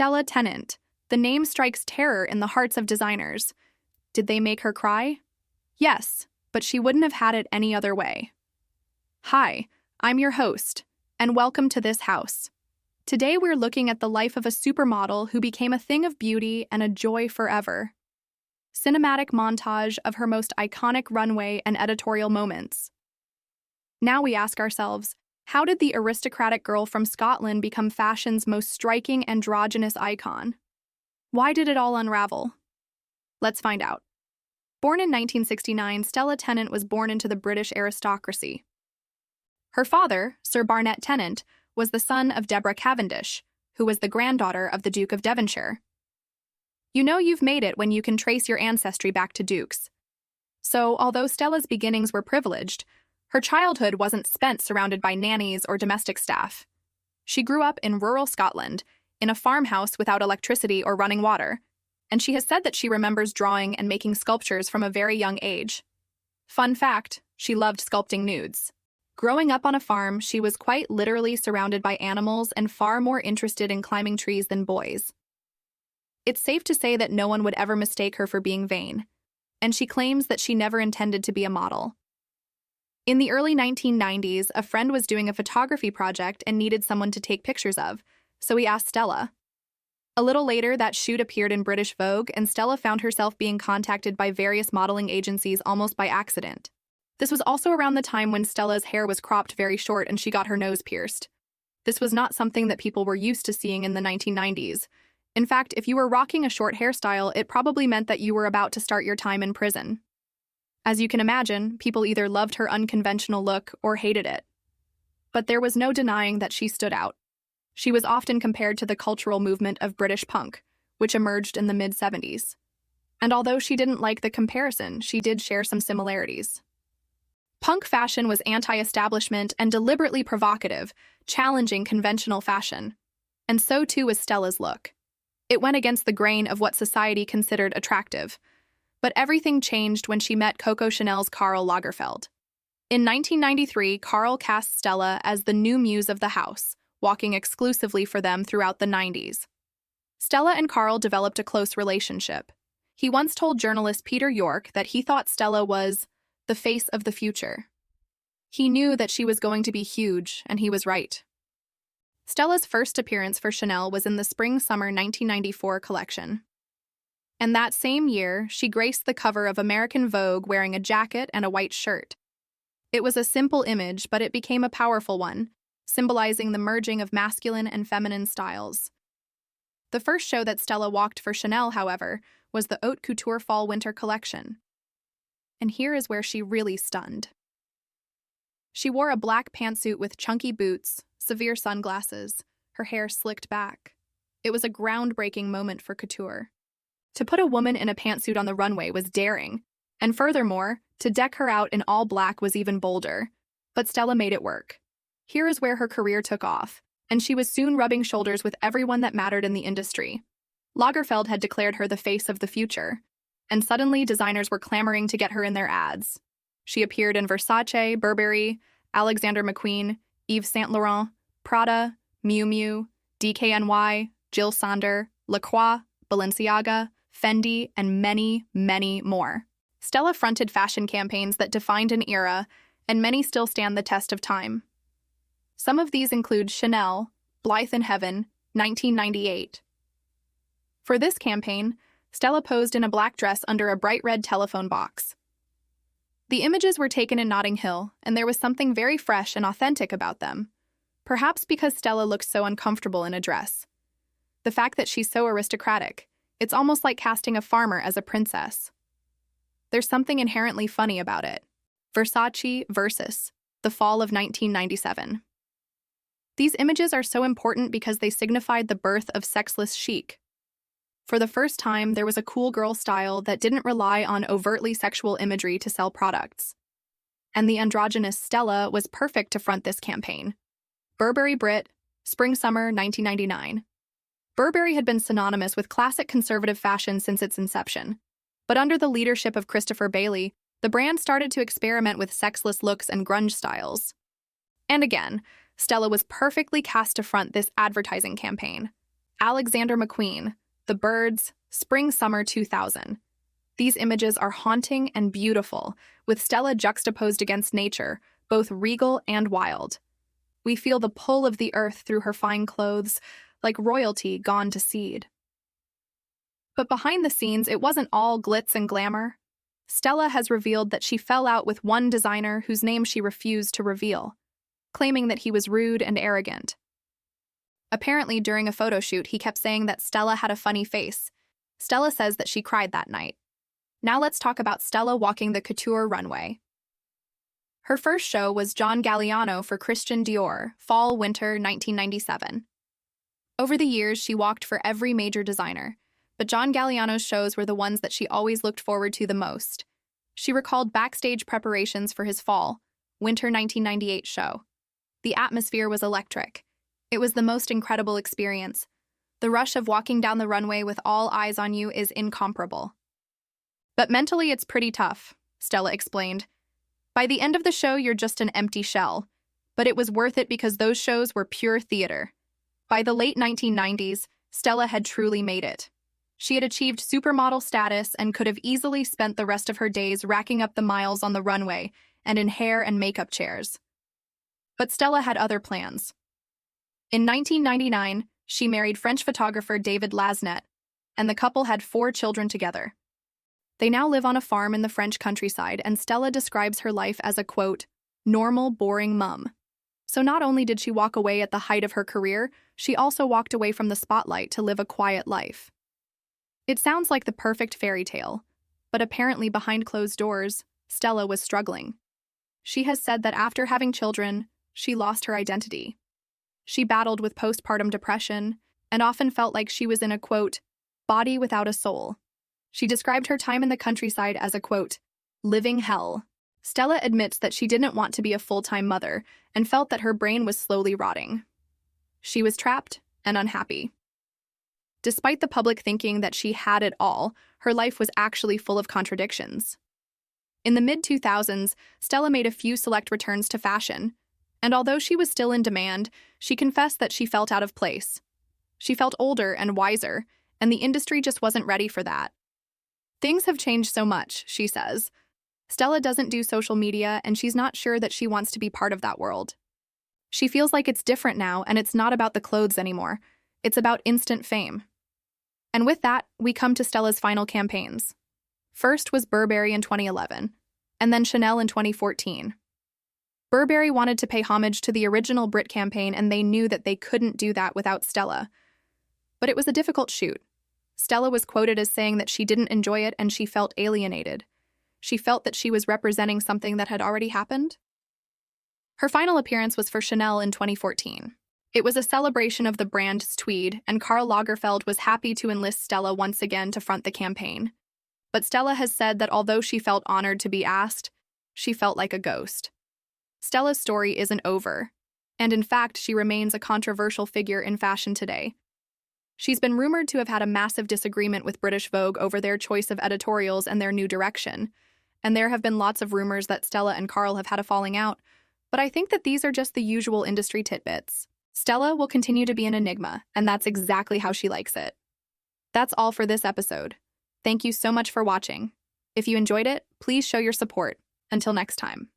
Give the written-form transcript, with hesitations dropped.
Stella Tennant. The name strikes terror in the hearts of designers. Did they make her cry? Yes, but she wouldn't have had it any other way. Hi, I'm your host, and welcome to this house. Today we're looking at the life of a supermodel who became a thing of beauty and a joy forever. Cinematic montage of her most iconic runway and editorial moments. Now we ask ourselves, how did the aristocratic girl from Scotland become fashion's most striking androgynous icon? Why did it all unravel? Let's find out. Born in 1969, Stella Tennant was born into the British aristocracy. Her father, Sir Barnet Tennant, was the son of Deborah Cavendish, who was the granddaughter of the Duke of Devonshire. You know you've made it when you can trace your ancestry back to dukes. So, although Stella's beginnings were privileged, her childhood wasn't spent surrounded by nannies or domestic staff. She grew up in rural Scotland, in a farmhouse without electricity or running water, and she has said that she remembers drawing and making sculptures from a very young age. Fun fact, she loved sculpting nudes. Growing up on a farm, she was quite literally surrounded by animals and far more interested in climbing trees than boys. It's safe to say that no one would ever mistake her for being vain, and she claims that she never intended to be a model. In the early 1990s, a friend was doing a photography project and needed someone to take pictures of, so he asked Stella. A little later, that shoot appeared in British Vogue, and Stella found herself being contacted by various modeling agencies almost by accident. This was also around the time when Stella's hair was cropped very short and she got her nose pierced. This was not something that people were used to seeing in the 1990s. In fact, if you were rocking a short hairstyle, it probably meant that you were about to start your time in prison. As you can imagine, people either loved her unconventional look or hated it. But there was no denying that she stood out. She was often compared to the cultural movement of British punk, which emerged in the mid-70s. And although she didn't like the comparison, she did share some similarities. Punk fashion was anti-establishment and deliberately provocative, challenging conventional fashion. And so too was Stella's look. It went against the grain of what society considered attractive. But everything changed when she met Coco Chanel's Karl Lagerfeld. In 1993, Karl cast Stella as the new muse of the house, walking exclusively for them throughout the 90s. Stella and Karl developed a close relationship. He once told journalist Peter York that he thought Stella was the face of the future. He knew that she was going to be huge, and he was right. Stella's first appearance for Chanel was in the Spring-Summer 1994 collection. And that same year, she graced the cover of American Vogue wearing a jacket and a white shirt. It was a simple image, but it became a powerful one, symbolizing the merging of masculine and feminine styles. The first show that Stella walked for Chanel, however, was the Haute Couture Fall-Winter collection. And here is where she really stunned. She wore a black pantsuit with chunky boots, severe sunglasses, her hair slicked back. It was a groundbreaking moment for couture. To put a woman in a pantsuit on the runway was daring, and furthermore, to deck her out in all black was even bolder. But Stella made it work. Here is where her career took off, and she was soon rubbing shoulders with everyone that mattered in the industry. Lagerfeld had declared her the face of the future, and suddenly designers were clamoring to get her in their ads. She appeared in Versace, Burberry, Alexander McQueen, Yves Saint Laurent, Prada, Miu Miu, DKNY, Jill Sander, La Croix, Balenciaga, Fendi, and many, many more. Stella fronted fashion campaigns that defined an era, and many still stand the test of time. Some of these include Chanel, Blythe in Heaven, 1998. For this campaign, Stella posed in a black dress under a bright red telephone box. The images were taken in Notting Hill, and there was something very fresh and authentic about them, perhaps because Stella looked so uncomfortable in a dress. The fact that she's so aristocratic, it's almost like casting a farmer as a princess. There's something inherently funny about it. Versace versus the fall of 1997. These images are so important because they signified the birth of sexless chic. For the first time, there was a cool girl style that didn't rely on overtly sexual imagery to sell products. And the androgynous Stella was perfect to front this campaign. Burberry Brit, Spring-Summer 1999. Burberry had been synonymous with classic conservative fashion since its inception. But under the leadership of Christopher Bailey, the brand started to experiment with sexless looks and grunge styles. And again, Stella was perfectly cast to front this advertising campaign. Alexander McQueen, The Birds, Spring-Summer 2000. These images are haunting and beautiful, with Stella juxtaposed against nature, both regal and wild. We feel the pull of the earth through her fine clothes, like royalty gone to seed. But behind the scenes, it wasn't all glitz and glamour. Stella has revealed that she fell out with one designer whose name she refused to reveal, claiming that he was rude and arrogant. Apparently, during a photo shoot, he kept saying that Stella had a funny face. Stella says that she cried that night. Now let's talk about Stella walking the couture runway. Her first show was John Galliano for Christian Dior, Fall/Winter 1997. Over the years, she walked for every major designer, but John Galliano's shows were the ones that she always looked forward to the most. She recalled backstage preparations for his Fall/Winter 1998 show. The atmosphere was electric. It was the most incredible experience. The rush of walking down the runway with all eyes on you is incomparable. But mentally, it's pretty tough, Stella explained. By the end of the show, you're just an empty shell. But it was worth it because those shows were pure theater. By the late 1990s, Stella had truly made it. She had achieved supermodel status and could have easily spent the rest of her days racking up the miles on the runway and in hair and makeup chairs. But Stella had other plans. In 1999, she married French photographer David Lasnet, and the couple had 4 children together. They now live on a farm in the French countryside, and Stella describes her life as a, quote, normal, boring mum. So not only did she walk away at the height of her career, she also walked away from the spotlight to live a quiet life. It sounds like the perfect fairy tale, but apparently behind closed doors, Stella was struggling. She has said that after having children, she lost her identity. She battled with postpartum depression and often felt like she was in a, quote, body without a soul. She described her time in the countryside as a, quote, living hell. Stella admits that she didn't want to be a full-time mother and felt that her brain was slowly rotting. She was trapped and unhappy. Despite the public thinking that she had it all, her life was actually full of contradictions. In the mid-2000s, Stella made a few select returns to fashion, and although she was still in demand, she confessed that she felt out of place. She felt older and wiser, and the industry just wasn't ready for that. Things have changed so much, she says. Stella doesn't do social media, and she's not sure that she wants to be part of that world. She feels like it's different now, and it's not about the clothes anymore. It's about instant fame. And with that, we come to Stella's final campaigns. First was Burberry in 2011, and then Chanel in 2014. Burberry wanted to pay homage to the original Brit campaign, and they knew that they couldn't do that without Stella. But it was a difficult shoot. Stella was quoted as saying that she didn't enjoy it and she felt alienated. She felt that she was representing something that had already happened. Her final appearance was for Chanel in 2014. It was a celebration of the brand's tweed, and Karl Lagerfeld was happy to enlist Stella once again to front the campaign. But Stella has said that although she felt honored to be asked, she felt like a ghost. Stella's story isn't over, and in fact, she remains a controversial figure in fashion today. She's been rumored to have had a massive disagreement with British Vogue over their choice of editorials and their new direction, and there have been lots of rumors that Stella and Karl have had a falling out, but I think that these are just the usual industry tidbits. Stella will continue to be an enigma, and that's exactly how she likes it. That's all for this episode. Thank you so much for watching. If you enjoyed it, please show your support. Until next time.